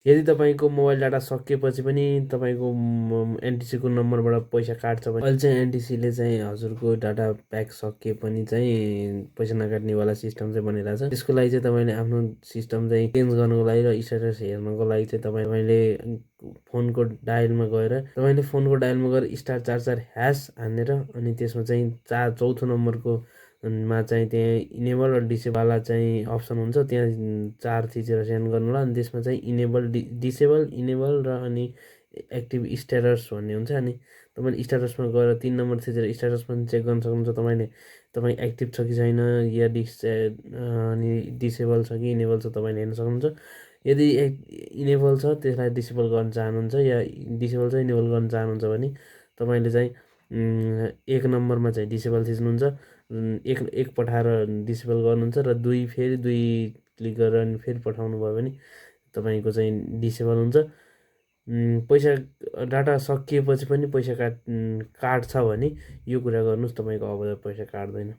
यदि तपाईँको mobile data सकिएपछि पनि तपाईँको एनटिसीको नम्बरबाट पैसा काट्छ भने अहिले चाहिँ एनटिसीले चाहिँ हजुरको डाटा प्याक सकिए पनि चाहिँ पैसा नकाट्नेवाला सिस्टम चाहिँ बनाइरहेको छ। त्यसको लागि चाहिँ तपाईँले आफ्नो सिस्टम चाहिँ चेन्ज गर्नुको लागि र स्ट्याटस हेर्नको लागि चाहिँ तपाईँले फोनको डायलमा गएर *44# हानेर अनि त्यसमा चाहिँ चौथो नम्बरको मा चाहिँ त्यहाँ इनेबल र डिसेबलवाला चाहिँ अप्सन हुन्छ, त्यहाँ 4 थिचेर सेन्ड गर्नु होला। अनि त्यसमा चाहिँ डिसेबल, इनेबल र अनि एक्टिभ स्ट्याटस भन्ने हुन्छ। अनि तपाईँले स्ट्याटसमा गएर 3 नम्बर थिचेर स्ट्याटस पनि चेक गर्न सक्नुहुन्छ तपाईँ एक्टिभ छ कि छैन, या अनि डिसेबल छ कि इनेबल छ तपाईँले हेर्न सक्नुहुन्छ। यदि इनेबल छ त्यसलाई डिसेबल गर्न चाहनुहुन्छ, या डिसेबल छ इनेबल गर्न चाहनुहुन्छ भने तपाईँले चाहिँ 1 नम्बरमा चाहिँ डिसेबल थिच्नुहुन्छ, एक पठाएर डिसेबल गर्नुहुन्छ, र फेरि दुई क्लिक गरेर अनि फेरि पठाउनु भयो भने तपाईँको चाहिँ डिसेबल हुन्छ। पैसा डाटा सकिएपछि पनि पैसा काट्छ भने यो कुरा गर्नुहोस्, तपाईँको अब पैसा काट्दैन।